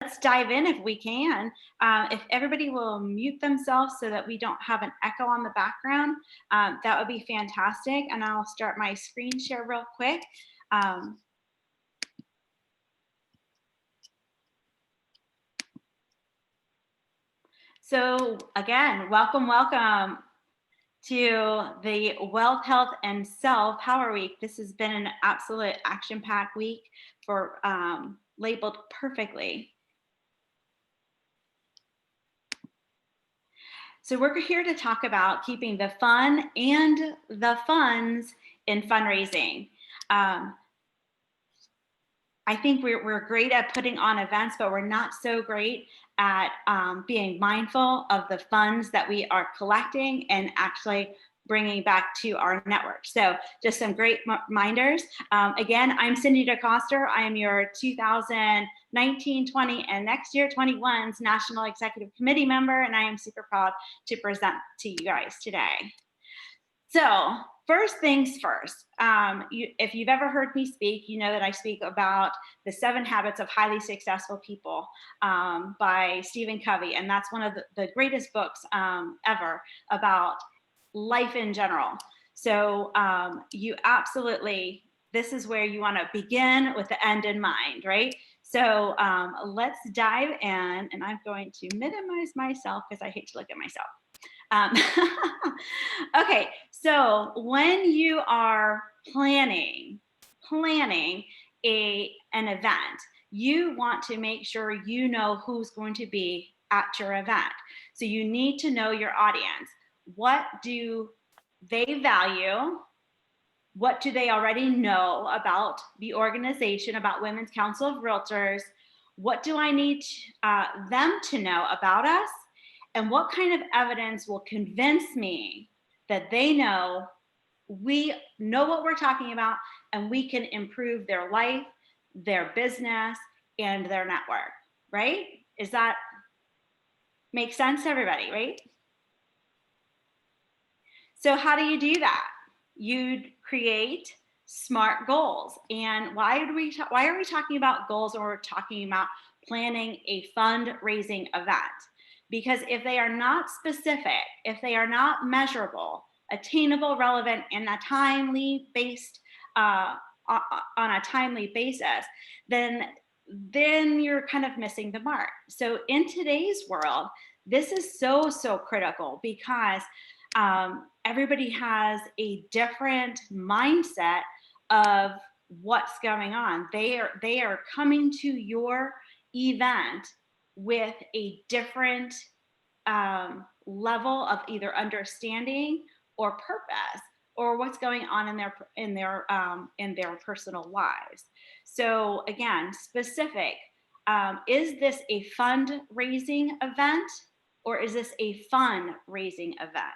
let's dive in if we can. If everybody will mute themselves so that we don't have an echo on the background, that would be fantastic. And I'll start my screen share real quick. So again, welcome to the Wealth, Health, and Self Power Week. This has been an absolute action-packed week for labeled perfectly. So we're here to talk about keeping the fun and the funds in fundraising. I think we're great at putting on events, but we're not so great at being mindful of the funds that we are collecting and actually bringing back to our network. So just some great reminders. Again, I'm Cindy DeCoster. I am your 2019, 20, and next year 21's National Executive Committee member, and I am super proud to present to you guys today. So first things first, if you've ever heard me speak, you know that I speak about the 7 Habits of Highly Successful People by Stephen Covey. And that's one of the greatest books ever about life in general. So you absolutely, this is where you want to begin with the end in mind, right? So let's dive in, and I'm going to minimize myself because I hate to look at myself. Okay, so when you are planning an event, you want to make sure you know who's going to be at your event. So you need to know your audience. What do they value? What do they already know about the organization, about Women's Council of Realtors? What do I need them to know about us? And what kind of evidence will convince me that they know we know what we're talking about and we can improve their life, their business, and their network, right? Is that make sense to everybody, right? So how do you do that? You create SMART goals. And why are we talking about goals when we're talking about planning a fundraising event? Because if they are not specific, if they are not measurable, attainable, relevant, and a timely based on a timely basis, then you're kind of missing the mark. So in today's world, this is so critical because everybody has a different mindset of what's going on. They are coming to your event with a different level of either understanding or purpose or what's going on in their personal lives. So again, specific, is this a fundraising event or is this a fun-raising event?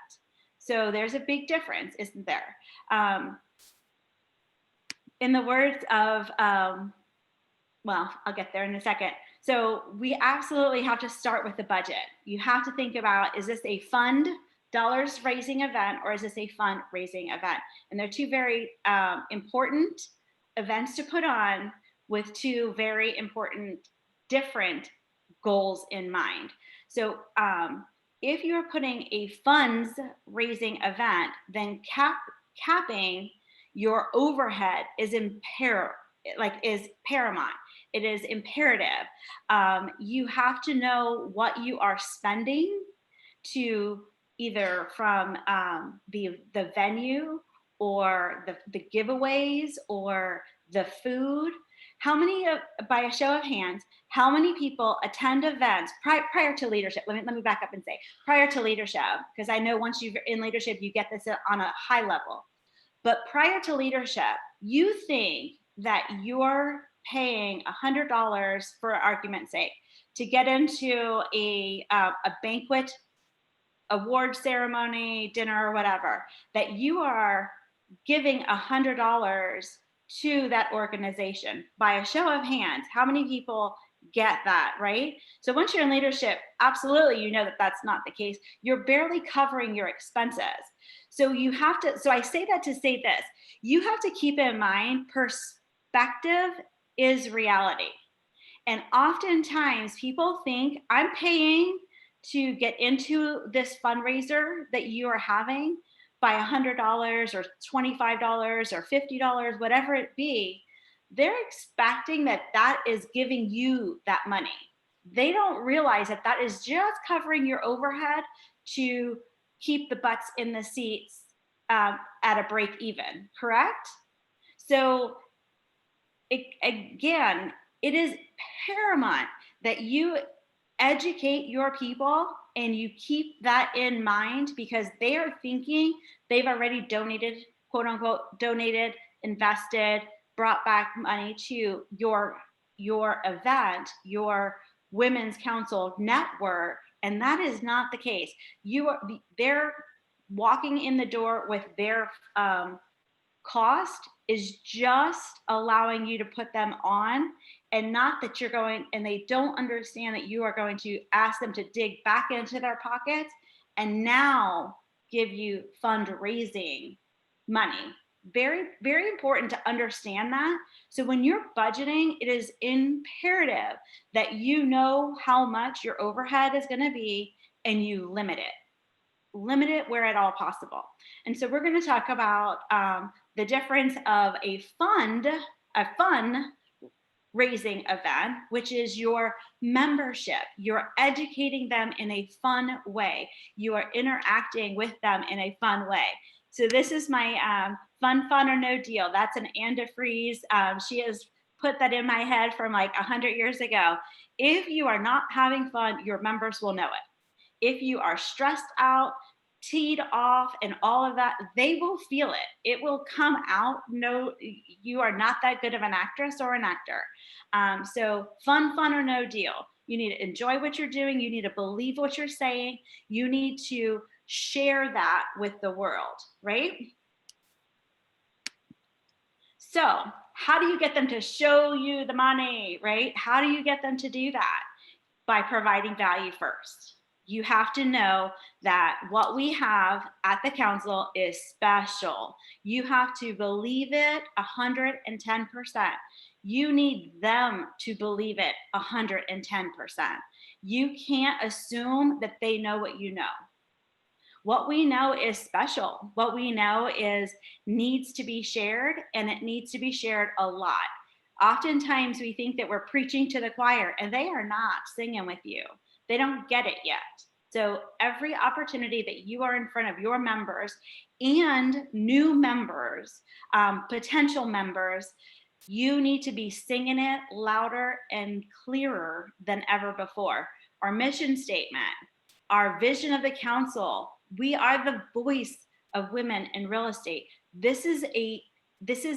So there's a big difference, isn't there? In the words of, well, I'll get there in a second. So we absolutely have to start with the budget. You have to think about, is this a fund dollars raising event or is this a fundraising event? And they're two very important events to put on with two very important different goals in mind. So if you're putting a funds raising event, then capping your overhead is paramount. It is imperative. You have to know what you are spending to either from the venue or the giveaways or the food. How many, by a show of hands, how many people attend events prior to leadership? Let me back up and say prior to leadership, because I know once you're in leadership, you get this on a high level. But prior to leadership, you think that you're paying $100 for argument's sake to get into a banquet, award ceremony, dinner, or whatever, that you are giving $100 to that organization. By a show of hands, how many people get that, right? So once you're in leadership, absolutely, you know that that's not the case. You're barely covering your expenses. So you have to, so I say that to say this, you have to keep in mind perspective is reality. And oftentimes people think, I'm paying to get into this fundraiser that you are having by $100 or $25 or $50, whatever it be. They're expecting that that is giving you that money. They don't realize that that is just covering your overhead to keep the butts in the seats at a break even, correct? So again, it is paramount that you educate your people and you keep that in mind, because they are thinking they've already donated, quote unquote, donated, invested, brought back money to your event, your women's council network, and that is not the case. They're walking in the door with their cost is just allowing you to put them on, and not that you're going, and they don't understand that you are going to ask them to dig back into their pockets and now give you fundraising money. Very, very important to understand that. So when you're budgeting, it is imperative that you know how much your overhead is going to be and you limit it where at all possible. And so we're going to talk about the difference of a fun raising event, which is your membership. You're educating them in a fun way. You are interacting with them in a fun way. So this is my fun or no deal. That's an Anda Freeze. She has put that in my head from like 100 years ago. If you are not having fun, your members will know it. If you are stressed out, teed off, and all of that, they will feel it. It will come out. No, you are not that good of an actress or an actor. So fun or no deal. You need to enjoy what you're doing. You need to believe what you're saying. You need to share that with the world, right? So how do you get them to show you the money, right? How do you get them to do that? By providing value first. You have to know that what we have at the council is special. You have to believe it 110%. You need them to believe it 110%. You can't assume that they know what you know. What we know is special. What we know is needs to be shared, and it needs to be shared a lot. Oftentimes we think that we're preaching to the choir, and they are not singing with you. They don't get it yet. So every opportunity that you are in front of your members and new members, potential members, you need to be singing it louder and clearer than ever before. Our mission statement, our vision of the council, we are the voice of women in real estate. This is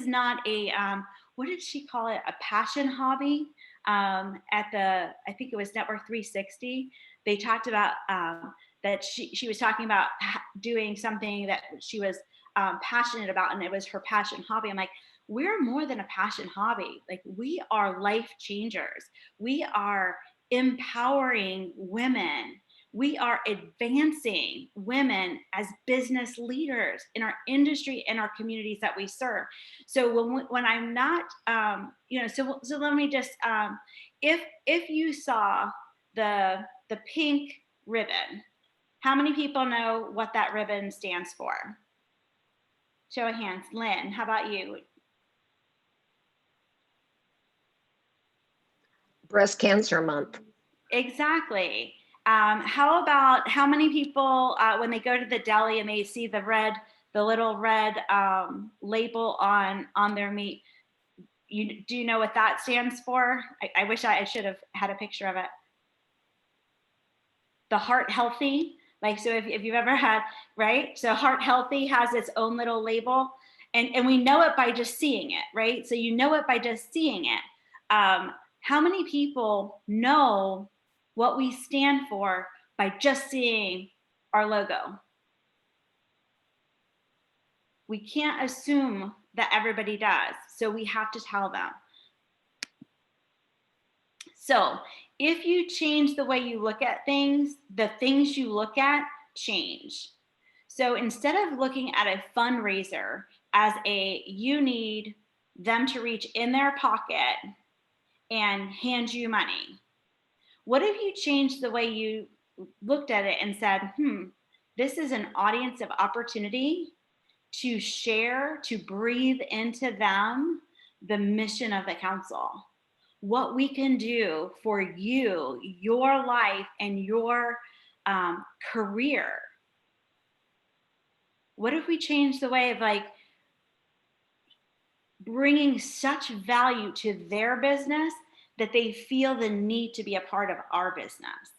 not a, what did she call it? A passion hobby. At the, I think it was Network 360, they talked about that she was talking about doing something that she was passionate about, and it was her passion hobby. I'm like, we're more than a passion hobby. Like, we are life changers. We are empowering women. We are advancing women as business leaders in our industry and our communities that we serve. So when I'm not, so let me just, if you saw the pink ribbon, how many people know what that ribbon stands for? Show of hands. Lynn, how about you? Breast Cancer Month. Exactly. How about how many people, when they go to the deli and they see the little red label on their meat, do you know what that stands for? I wish I should have had a picture of it. The heart healthy. Like, so if you've ever had, right? So heart healthy has its own little label, and we know it by just seeing it, right? So you know it by just seeing it. How many people know what we stand for by just seeing our logo? We can't assume that everybody does, so we have to tell them. So if you change the way you look at things, the things you look at change. So instead of looking at a fundraiser as you need them to reach in their pocket and hand you money? What if you changed the way you looked at it and said, this is an audience of opportunity to share, to breathe into them the mission of the council? What we can do for you, your life, and your career. What if we change the way of like bringing such value to their business that they feel the need to be a part of our business?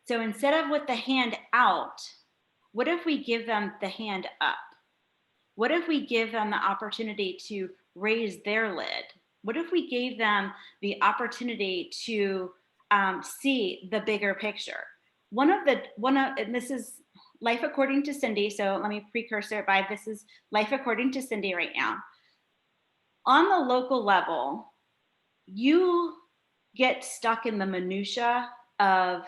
So instead of with the hand out, what if we give them the hand up? What if we give them the opportunity to raise their lid? What if we gave them the opportunity to see the bigger picture? And this is Life According to Cindy. So let me precursor it by, this is Life According to Cindy right now. On the local level, you get stuck in the minutia of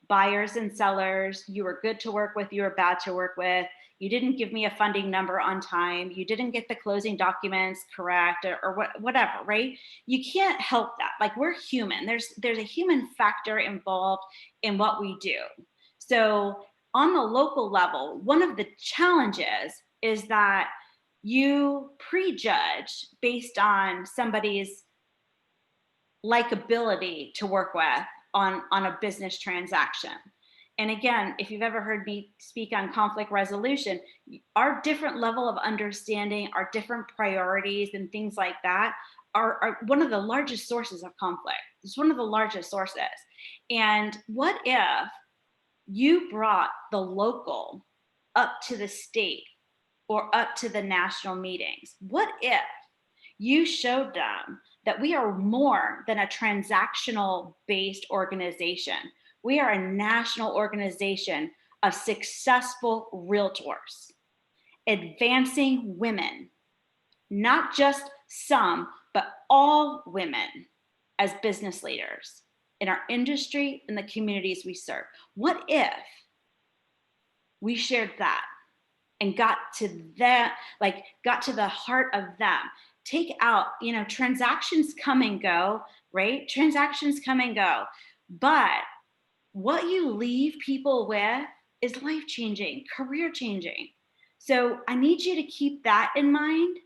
buyers and sellers. You were good to work with, you were bad to work with. You didn't give me a funding number on time. You didn't get the closing documents correct, or whatever, right? You can't help that. Like, we're human. There's a human factor involved in what we do. So on the local level, one of the challenges is that you prejudge based on somebody's likability to work with on a business transaction. And again, if you've ever heard me speak on conflict resolution, our different level of understanding, our different priorities and things like that are one of the largest sources of conflict. It's one of the largest sources. And what if you brought the local up to the state or up to the national meetings? What if you showed them that we are more than a transactional based organization? We are a national organization of successful realtors, advancing women, not just some, but all women as business leaders in our industry and the communities we serve. What if we shared that and got to that, like got to the heart of them? Take out, transactions come and go, right? Transactions come and go. But what you leave people with is life-changing, career-changing. So I need you to keep that in mind.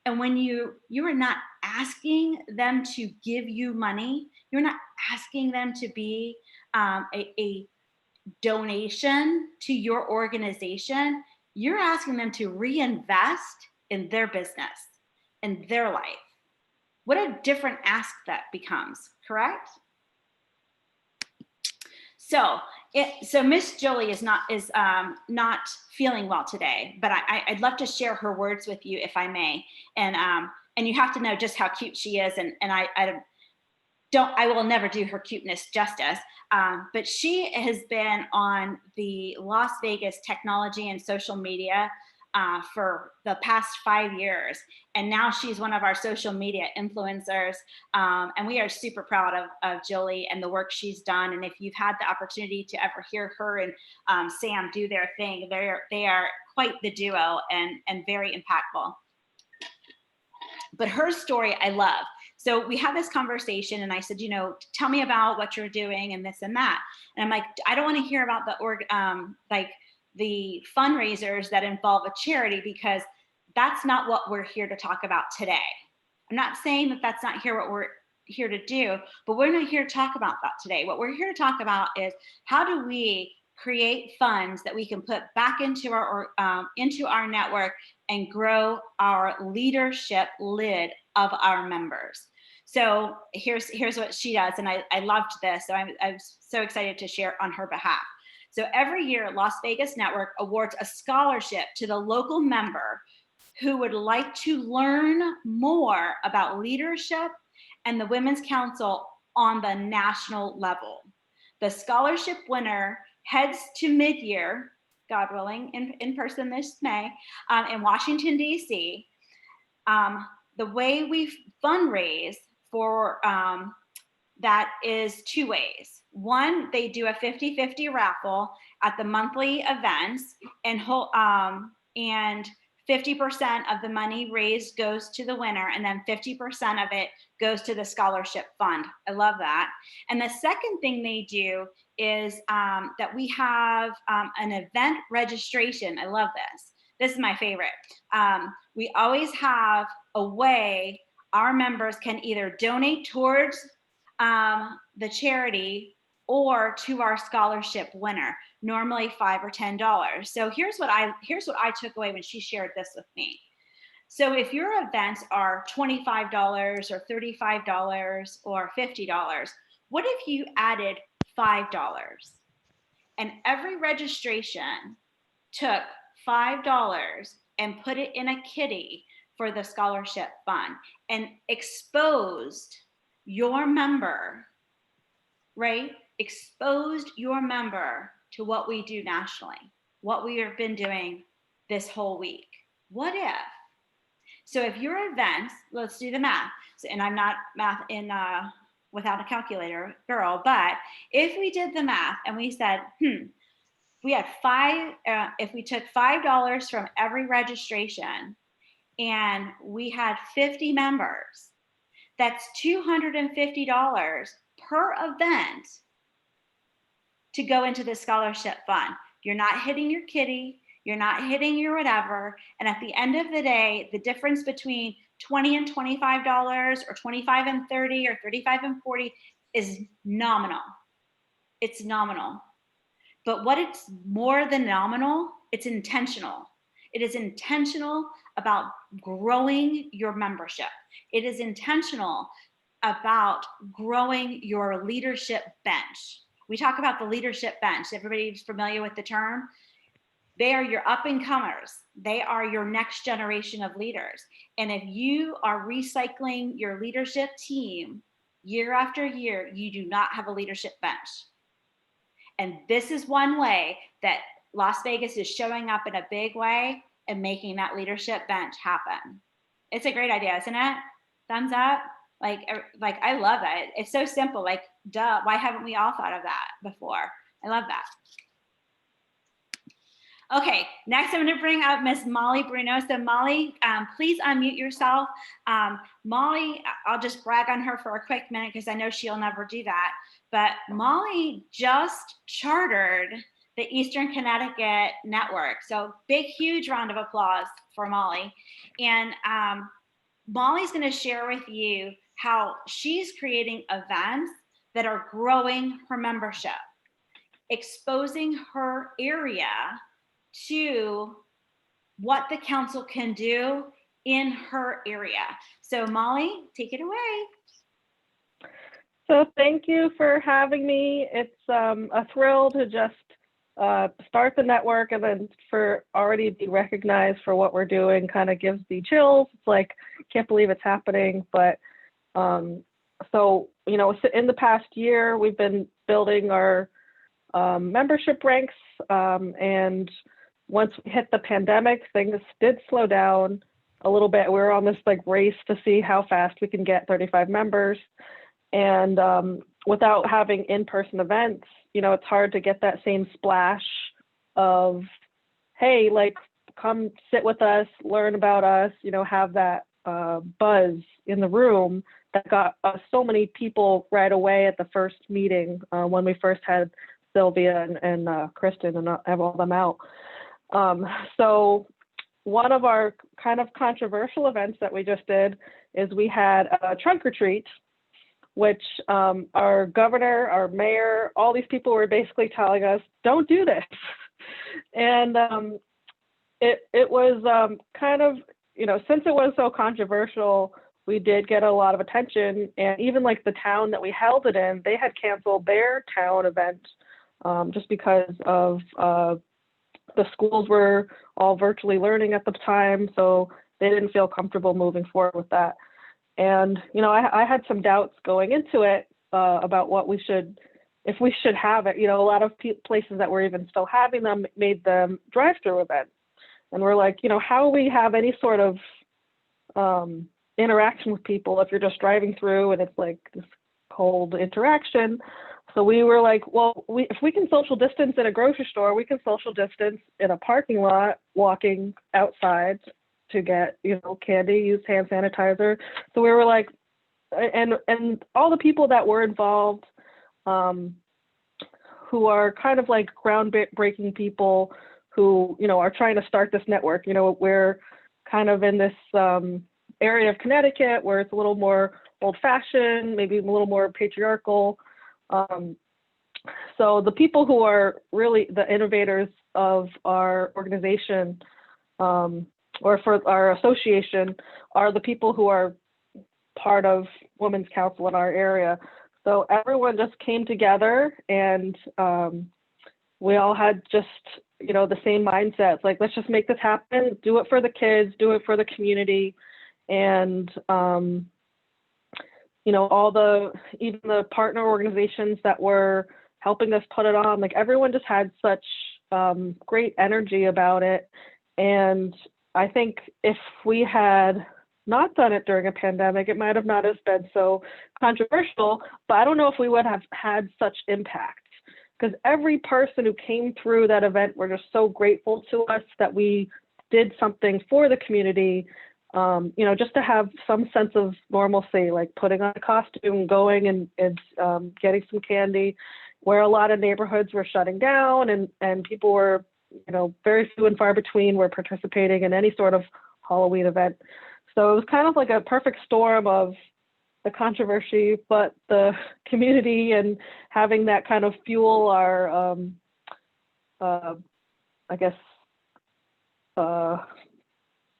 And when you are not asking them to give you money, you're not asking them to be a donation to your organization, you're asking them to reinvest in their business, in their life. What a different ask that becomes, correct? So Miss Jolie is not feeling well today, but I'd love to share her words with you, if I may. And you have to know just how cute she is, and I will never do her cuteness justice. But she has been on the Las Vegas technology and social media for the past 5 years. And now she's one of our social media influencers. And we are super proud of Jolie and the work she's done. And if you've had the opportunity to ever hear her and Sam do their thing, they are quite the duo and very impactful. But her story I love. So we had this conversation and I said, tell me about what you're doing and this and that. And I'm like, I don't want to hear about the fundraisers that involve a charity, because that's not what we're here to talk about today. I'm not saying that that's not what we're here to do, but we're not here to talk about that today. What we're here to talk about is, how do we create funds that we can put back into our network and grow our leadership lid of our members. So here's what she does, and I loved this, so I'm so excited to share on her behalf. So every year, Las Vegas Network awards a scholarship to the local member who would like to learn more about leadership and the Women's Council on the national level. The scholarship winner heads to mid-year, God willing, in person this May, in Washington, D.C. The way we fundraise for that is two ways. One, they do a 50-50 raffle at the monthly events, and 50% of the money raised goes to the winner, and then 50% of it goes to the scholarship fund. I love that. And the second thing they do is that we have an event registration. I love this. This is my favorite. We always have a way our members can either donate towards the charity or to our scholarship winner, normally $5 or $10. So here's what I took away when she shared this with me. So if your events are $25 or $35 or $50, what if you added $5 and every registration took $5 and put it in a kitty for the scholarship fund and exposed your member, right? Exposed your member to what we do nationally, what we have been doing this whole week. What if? So if your events, let's do the math. So, and I'm not math in without a calculator girl, but if we did the math and we said, we had if we took $5 from every registration and we had 50 members, that's $250 per event to go into the scholarship fund. You're not hitting your kitty, you're not hitting your whatever. And at the end of the day, the difference between $20 and $25 or 25 and 30 or 35 and 40 is nominal. It's nominal. But what it's more than nominal, it's intentional. It is intentional about growing your membership. It is intentional about growing your leadership bench. We talk about the leadership bench. Everybody's familiar with the term? They are your up and comers. They are your next generation of leaders. And if you are recycling your leadership team year after year, you do not have a leadership bench. And this is one way that Las Vegas is showing up in a big way and making that leadership bench happen. It's a great idea, isn't it? Thumbs up. Like I love that. It's so simple. Like, duh, why haven't we all thought of that before? I love that. Okay, next I'm going to bring up Miss Molly Bruno. So Molly, please unmute yourself. Molly, I'll just brag on her for a quick minute because I know she'll never do that. But Molly just chartered the Eastern Connecticut Network. So big, huge round of applause for Molly. And Molly's going to share with you how she's creating events that are growing her membership, exposing her area to what the council can do in her area. So Molly, take it away. So thank you for having me. It's a thrill to just start the network, and then for already be recognized for what we're doing kind of gives the chills. It's like, can't believe it's happening. But so, you know, in the past year, we've been building our membership ranks, and once we hit the pandemic, things did slow down a little bit. We were on this like race to see how fast we can get 35 members. And without having in-person events, you know, it's hard to get that same splash of, hey, like, come sit with us, learn about us, you know, have that buzz in the room that got so many people right away at the first meeting when we first had Sylvia and Kristen and have all them out. So one of our kind of controversial events that we just did is we had a trunk or treat, which our governor, our mayor, all these people were basically telling us, don't do this. And it was kind of, you know, since it was so controversial, we did get a lot of attention. And even like the town that we held it in, they had canceled their town event just because of the schools were all virtually learning at the time. So they didn't feel comfortable moving forward with that. And, you know, I had some doubts going into it about what we should, if we should have it. You know, a lot of places that were even still having them made them drive-through events. And we're like, you know, how we have any sort of interaction with people if you're just driving through and it's like this cold interaction. So we were like, well, if we can social distance in a grocery store, we can social distance in a parking lot walking outside to get, candy, use hand sanitizer. So we were like, and all the people that were involved, who are kind of like groundbreaking people who, are trying to start this network. We're kind of in this area of Connecticut where it's a little more old-fashioned, maybe a little more patriarchal. So the people who are really the innovators of our organization, or for our association, are the people who are part of Women's Council in our area. So everyone just came together, and we all had just, the same mindset. It's like, let's just make this happen, do it for the kids, do it for the community. And, even the partner organizations that were helping us put it on, like everyone just had such great energy about it. And I think if we had not done it during a pandemic, it might have not have been so controversial, but I don't know if we would have had such impact, because every person who came through that event were just so grateful to us that we did something for the community, just to have some sense of normalcy, like putting on a costume, going and getting some candy, where a lot of neighborhoods were shutting down, and people were, very few and far between were participating in any sort of Halloween event. So it was kind of like a perfect storm of the controversy, but the community, and having that kind of fuel our,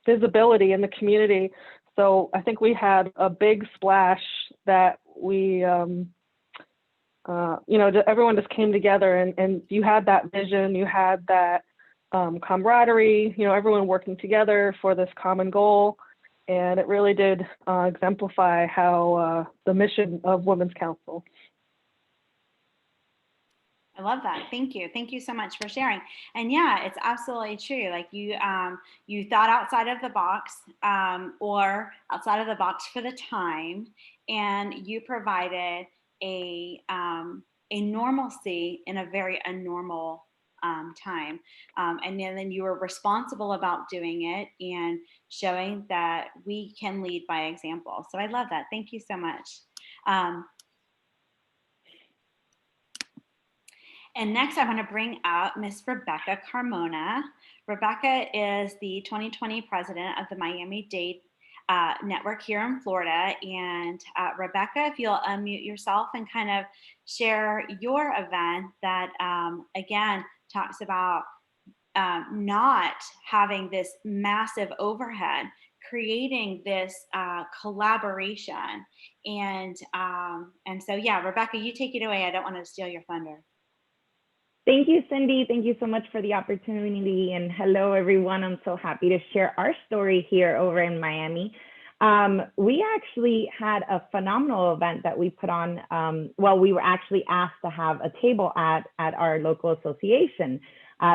visibility in the community. So I think we had a big splash that we, everyone just came together, and you had that vision, you had that camaraderie, everyone working together for this common goal. And it really did exemplify how the mission of Women's Council. I love that. Thank you. Thank you so much for sharing. And yeah, it's absolutely true. Like you thought outside of the box, or outside of the box for the time, and you provided a normalcy in a very abnormal time. And then you were responsible about doing it and showing that we can lead by example. So I love that. Thank you so much. And next, I want to bring out Miss Rebecca Carmona. Rebecca is the 2020 president of the Miami-Dade network here in Florida. And Rebecca, if you'll unmute yourself and kind of share your event that, again, talks about not having this massive overhead, creating this collaboration. And so, yeah, Rebecca, you take it away. I don't want to steal your thunder. Thank you, Cindy. Thank you so much for the opportunity. And hello, everyone. I'm so happy to share our story here over in Miami. We actually had a phenomenal event that we put on. We were actually asked to have a table at our local association.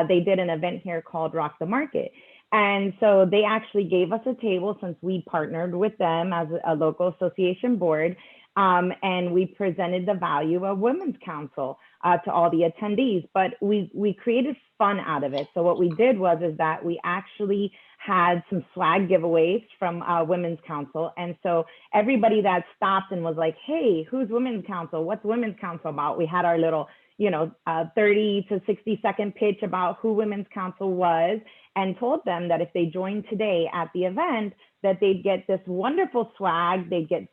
They did an event here called Rock the Market. And so they actually gave us a table, since we partnered with them as a local association board. And we presented the value of Women's Council to all the attendees, but we created fun out of it. So what we did is that we actually had some swag giveaways from Women's Council. And so everybody that stopped and was like, hey, who's Women's Council? What's Women's Council about? We had our little, 30 to 60 second pitch about who Women's Council was, and told them that if they joined today at the event, that they'd get this wonderful swag, they'd get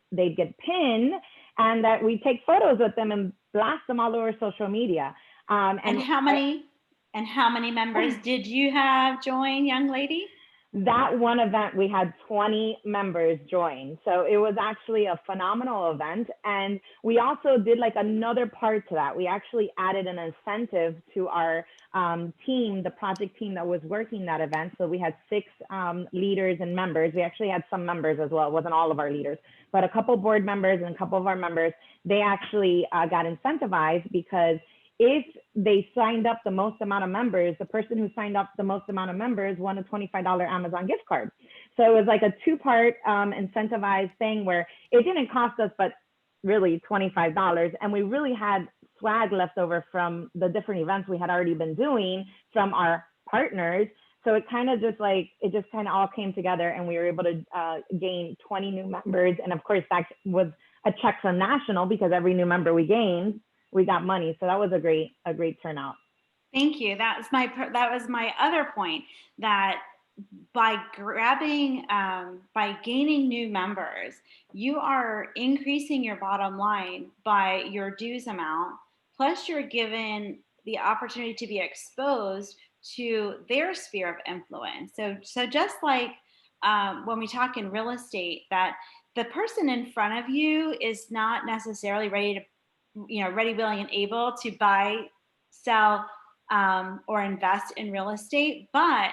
pinned, and that we take photos with them and blast them all over social media. And how many members did you have join, young lady? That one event, we had 20 members join. So it was actually a phenomenal event. And we also did like another part to that. We actually added an incentive to our team, the project team that was working that event. So we had 6 leaders and members. We actually had some members as well. It wasn't all of our leaders, but a couple board members and a couple of our members, they actually got incentivized, because if they signed up the most amount of members, the person who signed up the most amount of members won a $25 Amazon gift card. So it was like a 2-part incentivized thing, where it didn't cost us but really $25. And we really had swag left over from the different events we had already been doing from our partners So it kind of just like, it just kind of all came together, and we were able to gain 20 new members. And of course that was a check from National, because every new member we gained, we got money. So that was a great turnout. Thank you. That was my other point, that by gaining new members, you are increasing your bottom line by your dues amount. Plus, you're given the opportunity to be exposed to their sphere of influence. So just like when we talk in real estate, that the person in front of you is not necessarily ready, willing, and able to buy, sell, or invest in real estate, but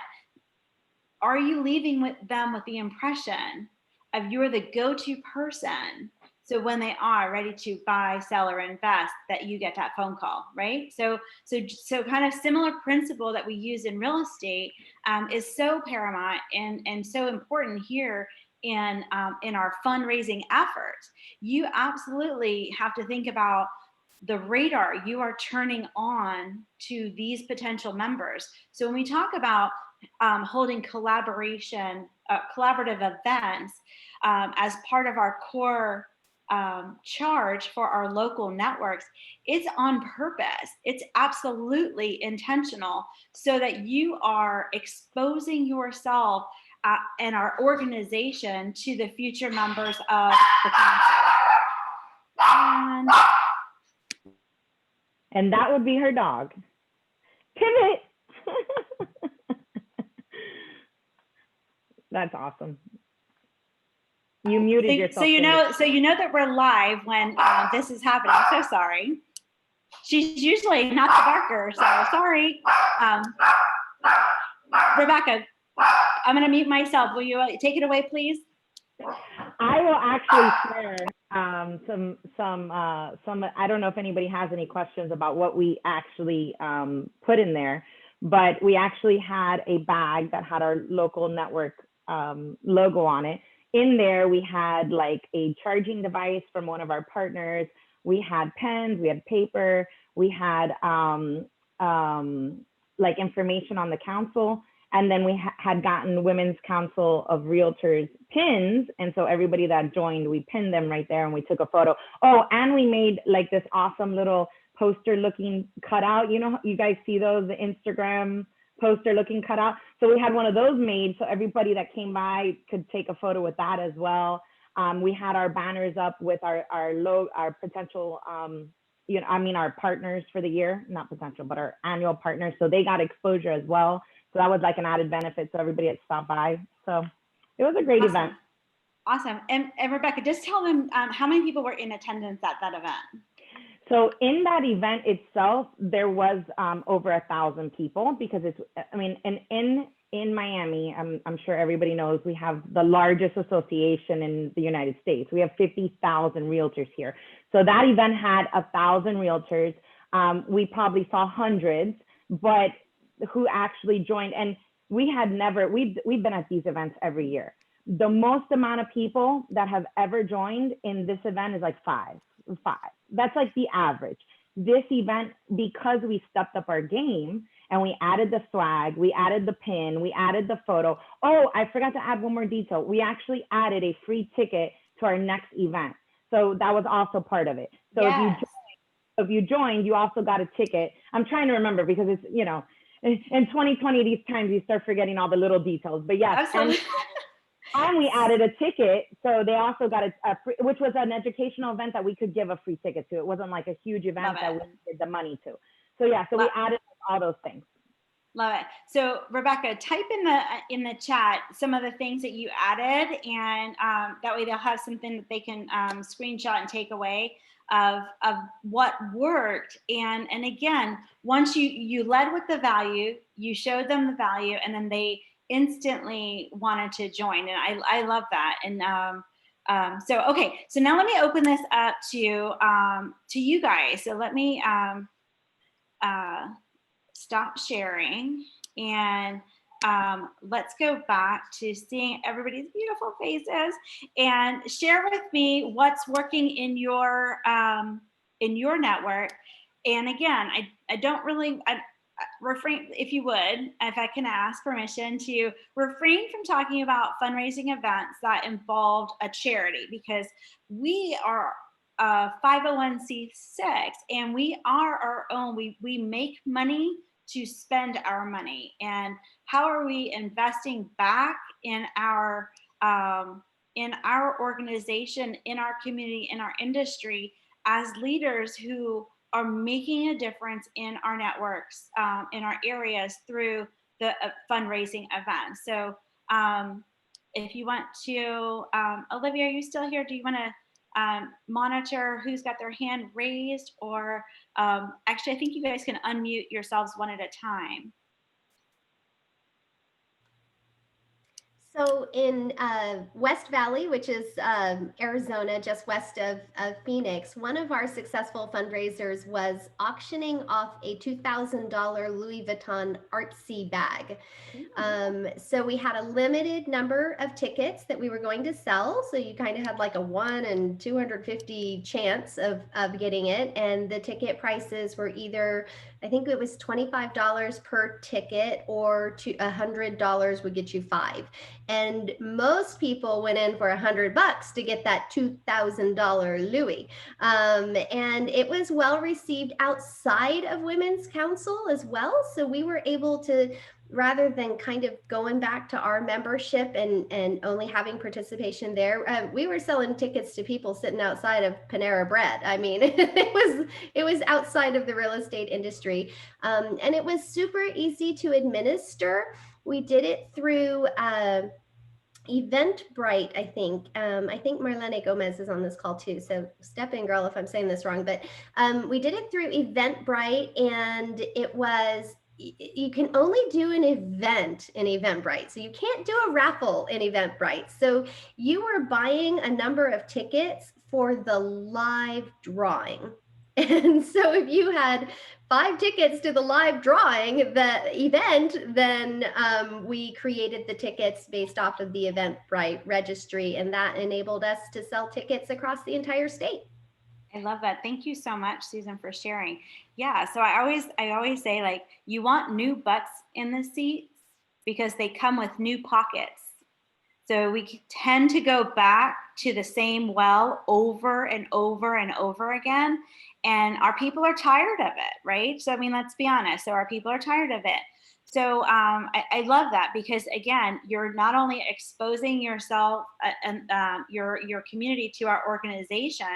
are you leaving them with the impression of you're the go-to person? So when they are ready to buy, sell, or invest, that you get that phone call, right? So kind of similar principle that we use in real estate is so paramount and so important here in our fundraising efforts. You absolutely have to think about the radar you are turning on to these potential members. So when we talk about holding collaborative events as part of our core charge for our local networks, it's on purpose. It's absolutely intentional, so that you are exposing yourself and our organization to the future members of the council. And that would be her dog. Pivot. That's awesome. You muted yourself. So you know that we're live when this is happening. I'm so sorry. She's usually not the barker, so sorry. Rebecca, I'm going to mute myself. Will you take it away, please? I will actually share some. I don't know if anybody has any questions about what we actually put in there, but we actually had a bag that had our local network logo on it. In there, we had like a charging device from one of our partners. We had pens, we had paper, we had like information on the council. And then we had gotten Women's Council of Realtors pins. And so everybody that joined, we pinned them right there and we took a photo. Oh, and we made like this awesome little poster looking cutout. You know, you guys see those, the Instagram poster looking cutout. So we had one of those made so everybody that came by could take a photo with that as well. We had our banners up with our potential, our partners for the year, not potential, but our annual partners. So they got exposure as well. So that was like an added benefit. So everybody had stopped by. So it was a great event. Awesome. And Rebecca, just tell them how many people were in attendance at that event. So in that event itself, there was over 1,000 people, because it's, in Miami, I'm sure everybody knows, we have the largest association in the United States. We have 50,000 realtors here. So that event had 1,000 realtors. We probably saw hundreds, but who actually joined, and we've been at these events every year. The most amount of people that have ever joined in this event is like five. That's like the average. This event, because we stepped up our game and we added the swag, we added the pin, we added the photo. Oh, I forgot to add one more detail. We actually added a free ticket to our next event. So that was also part of it. So yes. if you joined, you also got a ticket. I'm trying to remember, because it's, in 2020, these times you start forgetting all the little details, but yes. And we added a ticket. So they also got a free, which was an educational event that we could give a free ticket to. It wasn't like a huge event that we did the money to. So yeah, so we added all those things. Love it. So Rebecca, type in the chat some of the things that you added, and that way they'll have something that they can screenshot and take away of what worked. And again, once you led with the value, you showed them the value, and then they instantly wanted to join. And I love that. And okay, so now let me open this up to you guys. So let me stop sharing, and let's go back to seeing everybody's beautiful faces, and share with me what's working in your network. And again, refrain, if you would, if I can ask permission to refrain from talking about fundraising events that involved a charity, because we are a 501c6 and we are our own. We make money to spend our money. And how are we investing back in our organization, in our community, in our industry as leaders who are making a difference in our networks, in our areas through the fundraising events. So if you want to, Olivia, are you still here? Do you want to monitor who's got their hand raised? Or actually, I think you guys can unmute yourselves one at a time. So in West Valley, which is Arizona, just west of Phoenix, one of our successful fundraisers was auctioning off a $2,000 Louis Vuitton artsy bag. So we had a limited number of tickets that we were going to sell. So you kind of had like a 1 in 250 chance of getting it. And the ticket prices were either, I think it was $25 per ticket, or $100 would get you 5. And most people went in for $100 to get that $2,000 Louis. And it was well received outside of Women's Council as well. So we were able to, rather than kind of going back to our membership and only having participation there, we were selling tickets to people sitting outside of Panera Bread. I mean, it was outside of the real estate industry. And it was super easy to administer. We did it through Eventbrite, I think. I think Marlene Gomez is on this call too, so step in, girl, if I'm saying this wrong. But we did it through Eventbrite, and it was, you can only do an event in Eventbrite. So you can't do a raffle in Eventbrite. So you were buying a number of tickets for the live drawing. And so if you had 5 tickets to the live drawing, the event, then we created the tickets based off of the Eventbrite registry, and that enabled us to sell tickets across the entire state. I love that. Thank you so much, Susan, for sharing. Yeah, so I always say, like, you want new butts in the seats because they come with new pockets. So we tend to go back to the same well over and over and over again. And our people are tired of it, right? So, I mean, let's be honest. So our people are tired of it. So I love that, because again, you're not only exposing yourself and your community to our organization,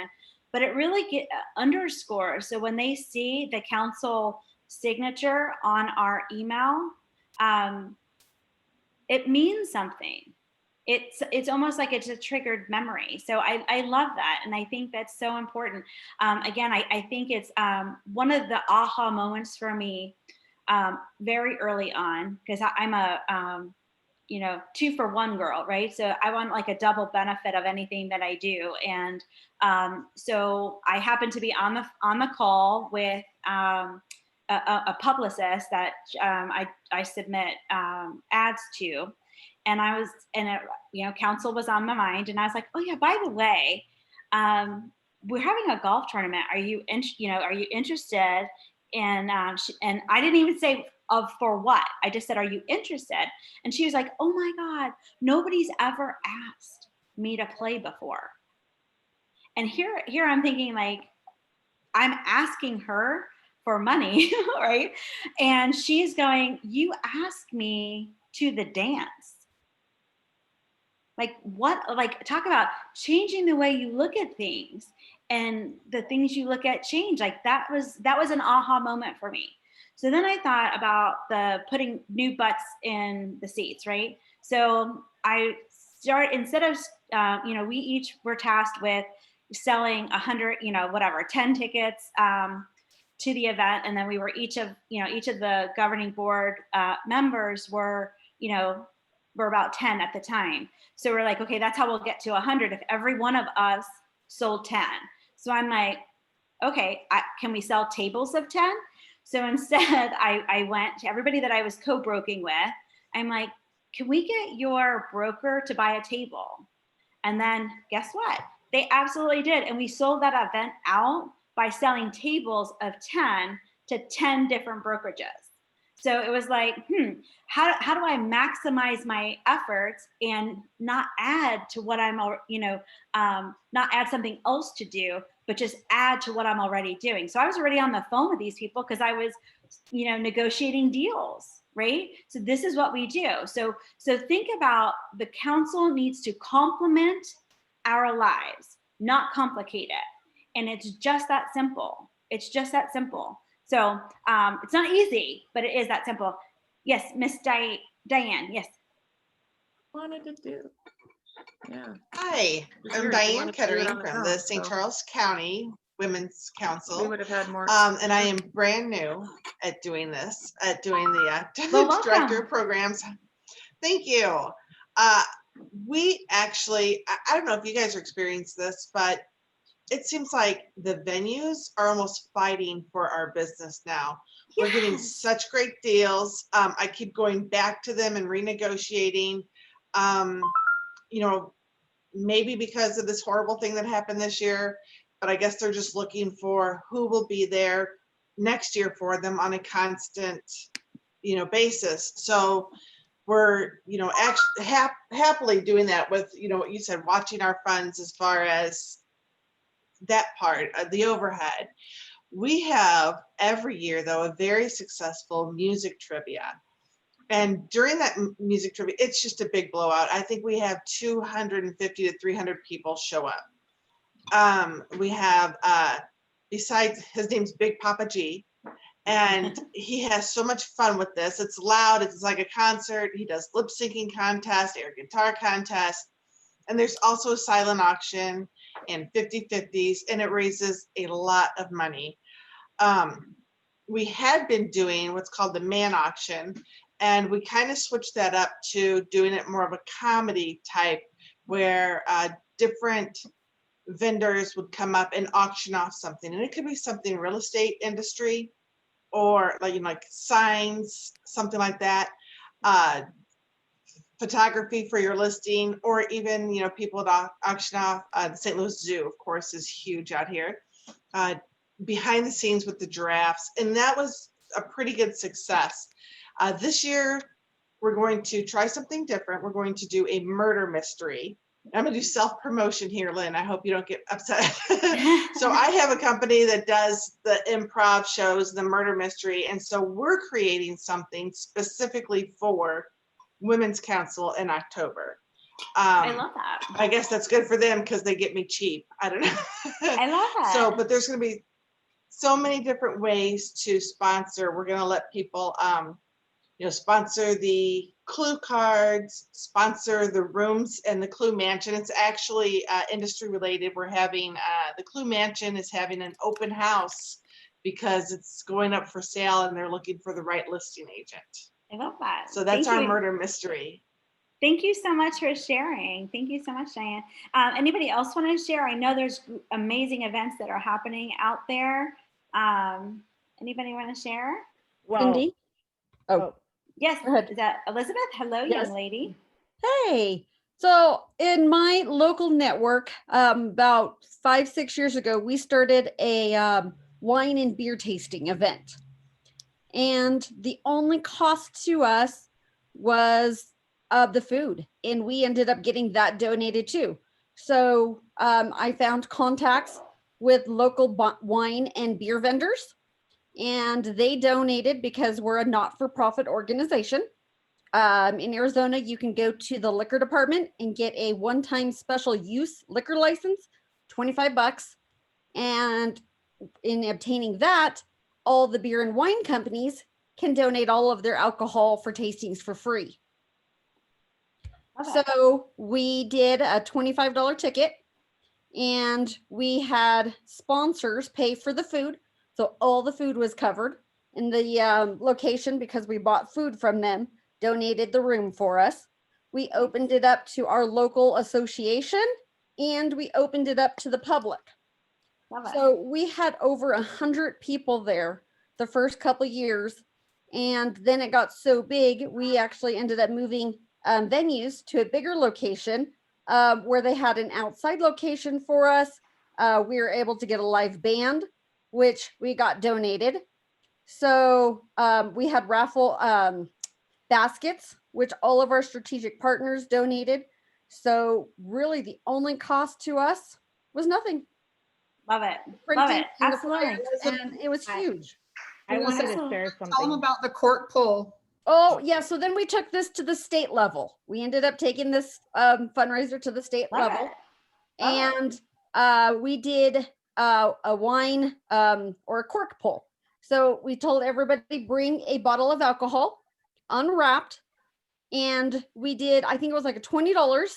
but it really underscores. So when they see the council signature on our email, it means something. It's almost like it's a triggered memory. So I love that. And I think that's so important. Again, I think it's one of the aha moments for me very early on, because I'm a 2-for-1 girl, right? So I want like a double benefit of anything that I do. And so I happened to be on the call with a publicist that I submit ads to. And council was on my mind, and I was like, oh yeah, by the way, we're having a golf tournament. Are you interested in? And I didn't even say for what. I just said, are you interested? And she was like, oh my God, nobody's ever asked me to play before. And here I'm thinking, like, I'm asking her for money, right? And she's going, you asked me to the dance. Like, what, like, talk about changing the way you look at things, and the things you look at change. Like, that was an aha moment for me. So then I thought about the putting new butts in the seats, right? So I instead of, we each were tasked with selling 100, 10 tickets to the event. And then we were each of the governing board members were about 10 at the time. So we're like, okay, that's how we'll get to 100 if every one of us sold 10. So I'm like, okay, can we sell tables of 10? So instead, I went to everybody that I was co-broking with. I'm like, can we get your broker to buy a table? And then guess what? They absolutely did. And we sold that event out by selling tables of 10 to 10 different brokerages. So it was like, how do I maximize my efforts and not add to what I'm, not add something else to do, but just add to what I'm already doing. So I was already on the phone with these people because I was, negotiating deals, right? So this is what we do. So think about, the council needs to complement our lives, not complicate it. And it's just that simple. It's just that simple. So it's not easy, but it is that simple. Yes, Miss Diane, yes. Wanted to do. Yeah. Hi, It's I'm weird if you Diane wanted to do it Kettering on the from phone, the St. so Charles County Women's we Council. would have had more. And I am brand new at doing this, at doing the Well, welcome. director of programs. Thank you. We actually, I don't know if you guys are experiencing this, but it seems like the venues are almost fighting for our business now. We're getting Yes. such great deals. I keep going back to them and renegotiating. Maybe because of this horrible thing that happened this year, but I guess they're just looking for who will be there next year for them on a constant, basis. So we're, actually happily doing that with, what you said, watching our funds as far as that part of the overhead. We have every year, though, a very successful music trivia. And during that music trivia, it's just a big blowout. I think we have 250 to 300 people show up. We have, besides, his name's Big Papa G, and he has so much fun with this. It's loud. It's like a concert. He does lip syncing contest, air guitar contest. And there's also a silent auction and 50/50s, and it raises a lot of money. We had been doing what's called the man auction, and we kind of switched that up to doing it more of a comedy type, where different vendors would come up and auction off something. And it could be something real estate industry, or like signs, something like that. Photography for your listing, or even, people would auction off. The St. Louis Zoo, of course, is huge out here. Behind the scenes with the giraffes. And that was a pretty good success. This year, we're going to try something different. We're going to do a murder mystery. I'm going to do self-promotion here, Lynn. I hope you don't get upset. So I have a company that does the improv shows, the murder mystery. And so we're creating something specifically for Women's Council in October. I love that. I guess that's good for them because they get me cheap. I don't know. I love that. So, but there's going to be so many different ways to sponsor. We're going to let people, sponsor the Clue cards, sponsor the rooms and the Clue Mansion. It's actually industry related. We're having, the Clue Mansion is having an open house because it's going up for sale and they're looking for the right listing agent. I love that. So that's Thank our you. murder mystery. Thank you so much for sharing. Thank you so much, Diane. Anybody else want to share? I know there's amazing events that are happening out there. Anybody want to share? Well, Cindy? Oh, Yes, go ahead. is that Elizabeth? Hello, Yes. young lady. Hey. So in my local network, about 5-6 years ago, we started a wine and beer tasting event. And the only cost to us was the food. And we ended up getting that donated too. So I found contacts with local wine and beer vendors, and they donated because we're a not-for-profit organization. In Arizona, you can go to the liquor department and get a one-time special use liquor license, $25. And in obtaining that, all the beer and wine companies can donate all of their alcohol for tastings for free. Okay. So we did a $25 ticket, and we had sponsors pay for the food. So all the food was covered. And the location, because we bought food from them, donated the room for us. We opened it up to our local association, and we opened it up to the public. Love it. So we had over 100 people there the first couple years. And then it got so big, we actually ended up moving venues to a bigger location where they had an outside location for us. We were able to get a live band, which we got donated. So we had raffle baskets, which all of our strategic partners donated. So really the only cost to us was nothing. Love it. Love Printing it. and the Absolutely. flyers, and it was huge. I wanted to Absolutely. share Tell them something. about the cork pull. Oh yeah, so then we took this to the state level. We ended up taking this fundraiser to the state Love level, it. Love it. and we did a wine or a cork pull. So we told everybody bring a bottle of alcohol, unwrapped, and we did. I think it was like a $20,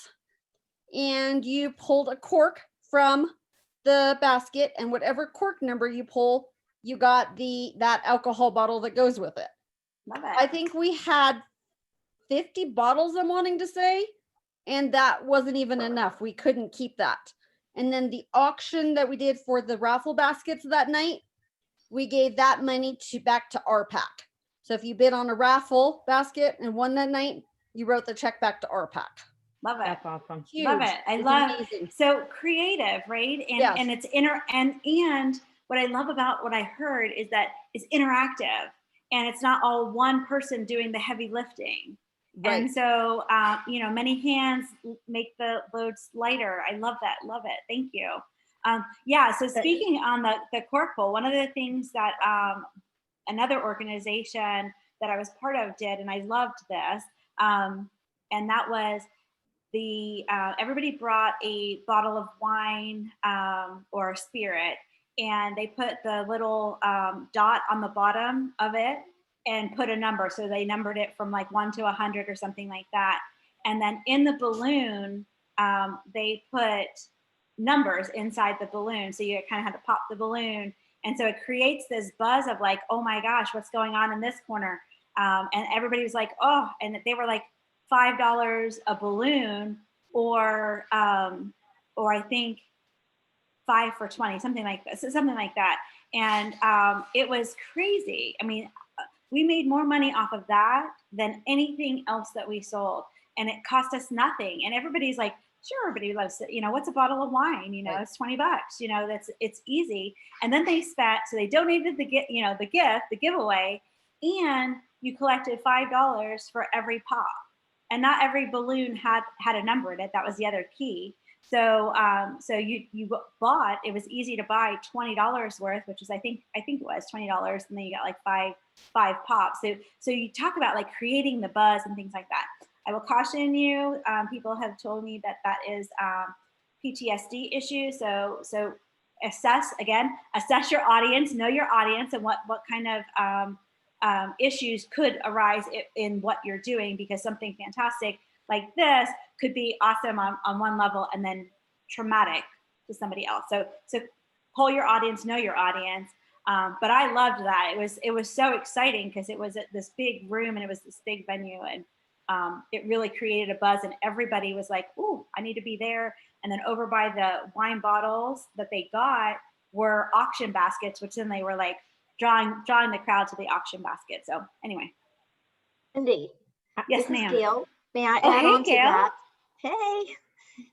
and you pulled a cork from the basket, and whatever cork number you pull, you got that alcohol bottle that goes with it. Love it. I think we had 50 bottles, I'm wanting to say, and that wasn't even enough. We couldn't keep that. And then the auction that we did for the raffle baskets that night, we gave that money back to RPAC. So if you bid on a raffle basket and won that night, you wrote the check back to RPAC. Love it. That's awesome. Huge. Love it. I It's love amazing. so creative, right? And Yes. and it's and what I love about what I heard is that it's interactive and it's not all one person doing the heavy lifting. Right. And so many hands make the loads lighter. I love that. Love it. Thank you. Yeah. So speaking on the cork pull, one of the things that another organization that I was part of did, and I loved this, and that was everybody brought a bottle of wine or spirit, and they put the little dot on the bottom of it and put a number. So they numbered it from like 1 to 100 or something like that. And then in the balloon, they put numbers inside the balloon. So you kind of had to pop the balloon. And so it creates this buzz of like, oh my gosh, what's going on in this corner? And everybody was like, oh, and they were like $5 a balloon, or I think 5 for 20, something like that. And it was crazy. I mean, we made more money off of that than anything else that we sold, and it cost us nothing. And everybody's like, sure, everybody loves it. What's a bottle of wine? Right. It's $20. It's easy. And then they donated the giveaway, and you collected $5 for every pop. And not every balloon had a number in it. That was the other key. So you bought. It was easy to buy $20 worth, which is I think it was $20, and then you got like five pops. So you talk about like creating the buzz and things like that. I will caution you. People have told me that is PTSD issue. So assess your audience, know your audience, and what kind of issues could arise in what you're doing, because something fantastic like this could be awesome on one level and then traumatic to somebody else. So pull your audience, know your audience. But I loved that. It was so exciting because it was at this big room and it was this big venue, and it really created a buzz, and everybody was like, ooh, I need to be there. And then over by the wine bottles that they got were auction baskets, which then they were like drawing the crowd to the auction basket. So anyway. Cindy. Yes, this ma'am. Is Gail. May I Oh, add hey, on to Gail. that? Hey.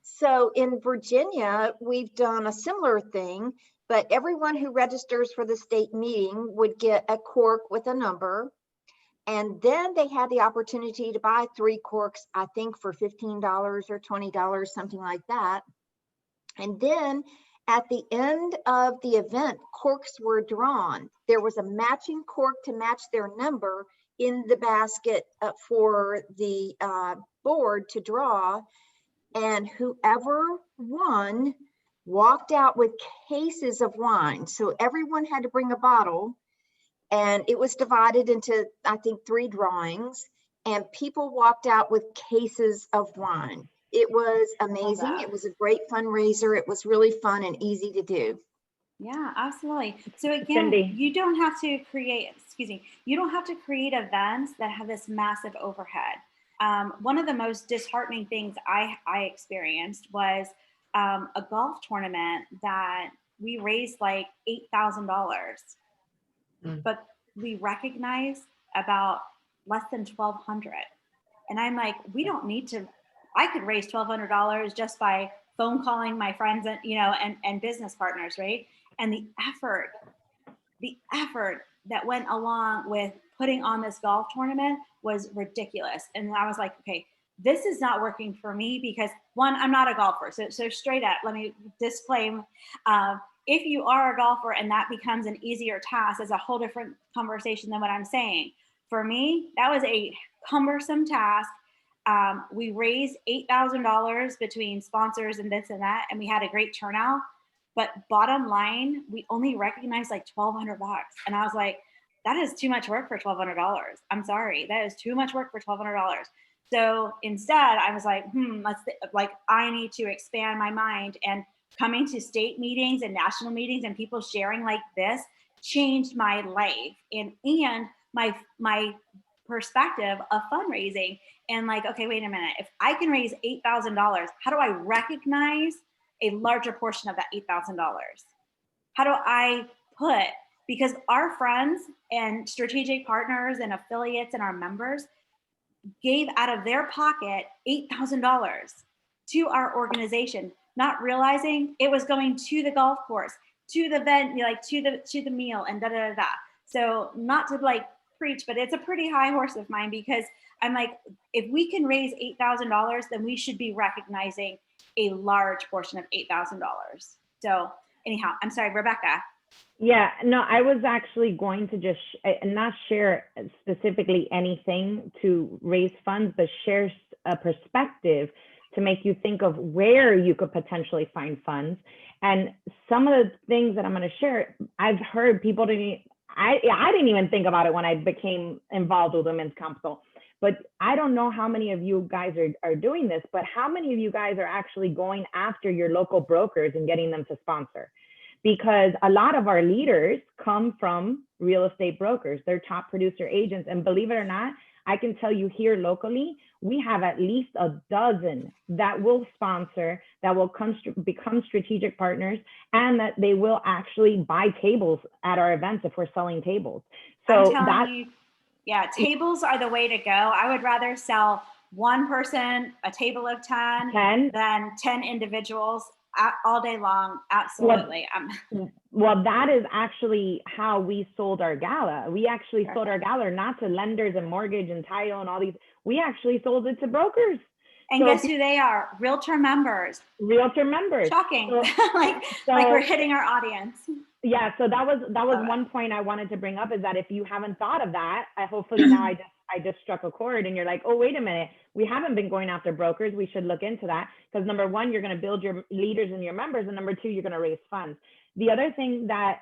So in Virginia, we've done a similar thing, but everyone who registers for the state meeting would get a cork with a number. And then they had the opportunity to buy 3 corks, I think for $15 or $20, something like that. And then at the end of the event, corks were drawn. There was a matching cork to match their number in the basket for the board to draw. And whoever won walked out with cases of wine. So everyone had to bring a bottle. And it was divided into, I think, 3 drawings, and people walked out with cases of wine. It was amazing. It was a great fundraiser. It was really fun and easy to do. Yeah, absolutely. So again, Cindy. you don't have to create events that have this massive overhead. One of the most disheartening things I experienced was a golf tournament that we raised like $8,000. But we recognize about less than 1,200. And I'm like, we don't need to, I could raise $1,200 just by phone calling my friends and business partners, right? And the effort that went along with putting on this golf tournament was ridiculous. And I was like, okay, this is not working for me because one, I'm not a golfer. So straight up, let me disclaim, if you are a golfer and that becomes an easier task, is a whole different conversation than what I'm saying. For me, that was a cumbersome task. We raised $8,000 between sponsors and this and that, and we had a great turnout. But bottom line, we only recognized like $1,200. And I was like, that is too much work for $1,200. I'm sorry, that is too much work for $1,200. So instead, I was like, I need to expand my mind. And coming to state meetings and national meetings and people sharing like this changed my life and my perspective of fundraising. And like, okay, wait a minute, if I can raise $8,000, how do I recognize a larger portion of that $8,000? How do I put, because our friends and strategic partners and affiliates and our members gave out of their pocket $8,000 to our organization, not realizing it was going to the golf course, to the event, like to the meal, and da da da da. So not to like preach, but it's a pretty high horse of mine, because I'm like, if we can raise $8,000, then we should be recognizing a large portion of $8,000. So anyhow, I'm sorry, Rebecca. Yeah, no, I was actually going to just not share specifically anything to raise funds, but share a perspective to make you think of where you could potentially find funds. And some of the things that I'm going to share, I've heard people I didn't even think about it when I became involved with Women's Council. But I don't know how many of you guys are doing this, but how many of you guys are actually going after your local brokers and getting them to sponsor? Because a lot of our leaders come from real estate brokers. They're top producer agents. And believe it or not, I can tell you here locally, we have at least a dozen that will sponsor, that will become strategic partners, and that they will actually buy tables at our events if we're selling tables. So tables are the way to go. I would rather sell one person a table of 10 than 10 individuals all day long. Absolutely. Well, that is actually how we sold our gala. We actually sold our gala not to lenders and mortgage and title and all these. We actually sold it to brokers. And guess who they are? Realtor members. Realtor members. Shocking. Like we're hitting our audience. Yeah. So that was one point I wanted to bring up, is that if you haven't thought of that, hopefully now I just struck a chord and you're like, oh, wait a minute, we haven't been going after brokers. We should look into that, because number one, you're going to build your leaders and your members. And number two, you're going to raise funds. The other thing that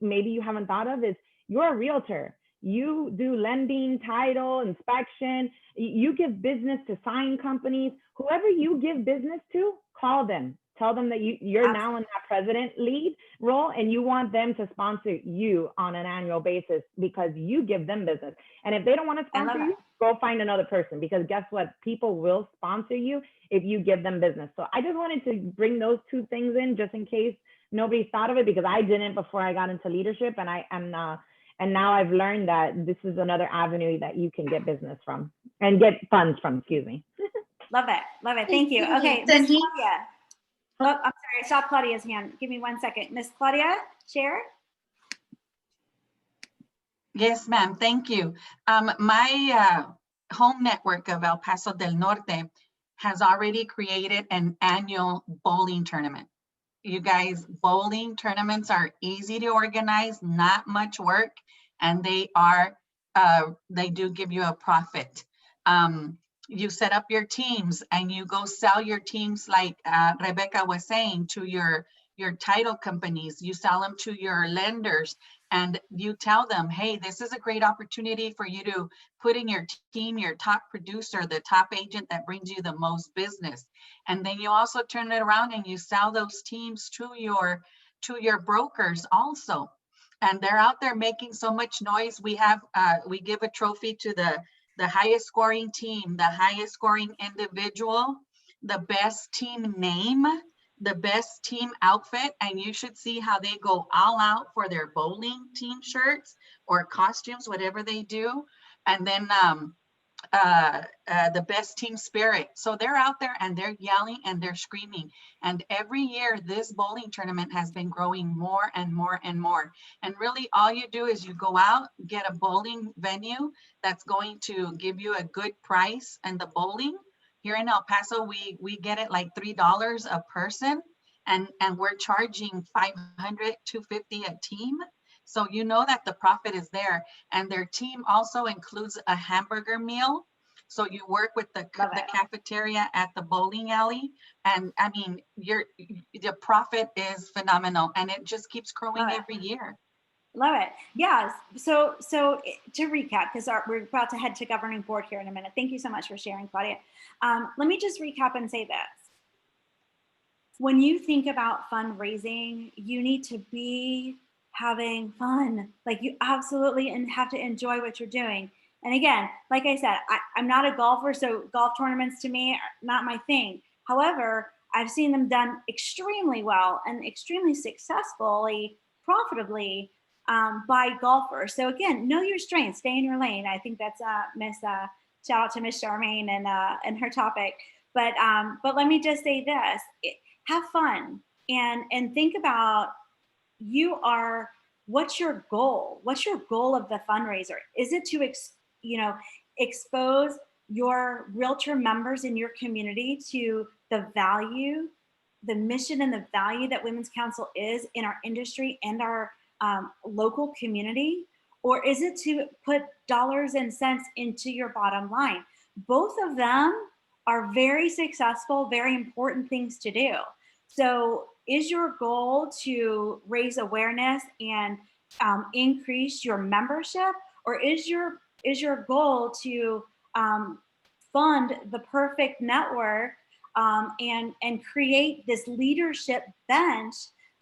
maybe you haven't thought of is you're a realtor. You do lending, title, inspection. You give business to sign companies. Whoever you give business to, call them. Tell them that you're now in that president lead role and you want them to sponsor you on an annual basis because you give them business. And if they don't want to sponsor you, go find another person, because guess what? People will sponsor you if you give them business. So I just wanted to bring those two things in just in case nobody thought of it, because I didn't before I got into leadership, and now I've learned that this is another avenue that you can get business from and get funds from, excuse me. Love it. Love it. Thank you. Okay, Miss Claudia. Oh, I'm sorry, I saw Claudia's hand. Give me 1 second. Miss Claudia, share. Yes, ma'am. Thank you. My home network of El Paso del Norte has already created an annual bowling tournament. You guys, bowling tournaments are easy to organize, not much work, and they do give you a profit. You set up your teams and you go sell your teams, like Rebecca was saying, to your title companies. You sell them to your lenders and you tell them, hey, this is a great opportunity for you to put in your team your top producer, the top agent that brings you the most business. And then you also turn it around and you sell those teams to your brokers also. And they're out there making so much noise. We give a trophy to the highest scoring team, the highest scoring individual, the best team name, the best team outfit, and you should see how they go all out for their bowling team shirts or costumes, whatever they do. And then the best team spirit. So they're out there and they're yelling and they're screaming. And every year this bowling tournament has been growing more and more and more. And really all you do is you go out, get a bowling venue that's going to give you a good price. And the bowling here in El Paso, we get it like $3 a person. And we're charging $500, $250 a team. So you know that the profit is there. And their team also includes a hamburger meal. So you work with the cafeteria at the bowling alley. And I mean, the profit is phenomenal and it just keeps growing every year. Love it. Yes. So to recap, because we're about to head to governing board here in a minute. Thank you so much for sharing, Claudia. Let me just recap and say this. When you think about fundraising, you need to be having fun. Like you absolutely have to enjoy what you're doing. And again, like I said, I'm not a golfer, so golf tournaments to me are not my thing. However, I've seen them done extremely well and extremely successfully, profitably by golfers. So again, know your strengths, stay in your lane. I think that's shout out to Miss Charmaine and her topic. But let me just say this: have fun and think about what's your goal? What's your goal of the fundraiser? Is it to expose your realtor members in your community to the value, the mission and the value that Women's Council is in our industry and our local community? Or is it to put dollars and cents into your bottom line? Both of them are very successful, very important things to do. So is your goal to raise awareness and increase your membership, or is your goal to fund the perfect network and create this leadership bench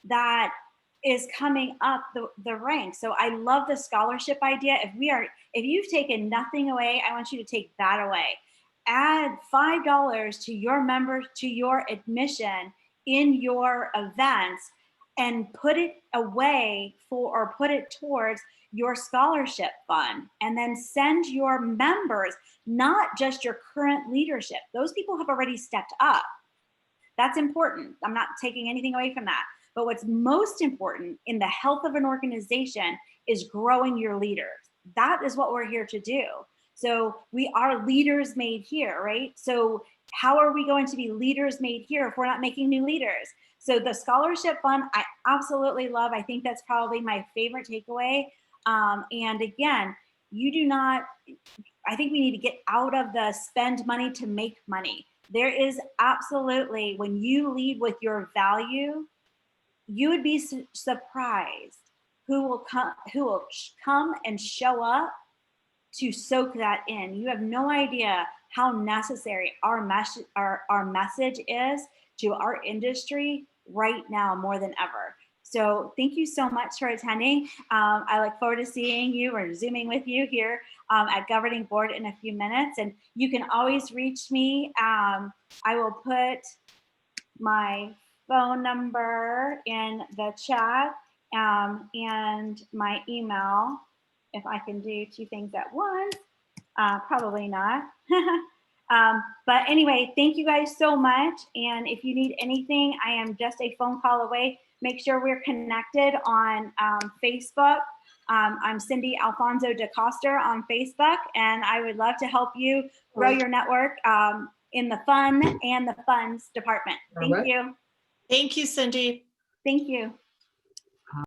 that is coming up the ranks? So I love the scholarship idea. If you've taken nothing away, I want you to take that away. Add $5 to your admission in your events and put it away or put it towards your scholarship fund, and then send your members, not just your current leadership. Those people have already stepped up. That's important. I'm not taking anything away from that. But what's most important in the health of an organization is growing your leaders. That is what we're here to do. So we are leaders made here, right? So how are we going to be leaders made here if we're not making new leaders? So the scholarship fund, I absolutely love. I think that's probably my favorite takeaway. And again, I think we need to get out of the spend money to make money. There is absolutely, when you lead with your value, you would be surprised who will come and show up to soak that in. You have no idea how necessary our message is to our industry right now more than ever. So thank you so much for attending. I look forward to seeing you or Zooming with you here at Governing Board in a few minutes. And you can always reach me. I will put my phone number in the chat and my email. If I can do two things at once, probably not. But anyway, thank you guys so much. And if you need anything, I am just a phone call away. Make sure we're connected on Facebook. I'm Cindy Alfonso DeCoster on Facebook, and I would love to help you grow your network in the fun and the funds department. Thank you. Thank you, Cindy. Thank you.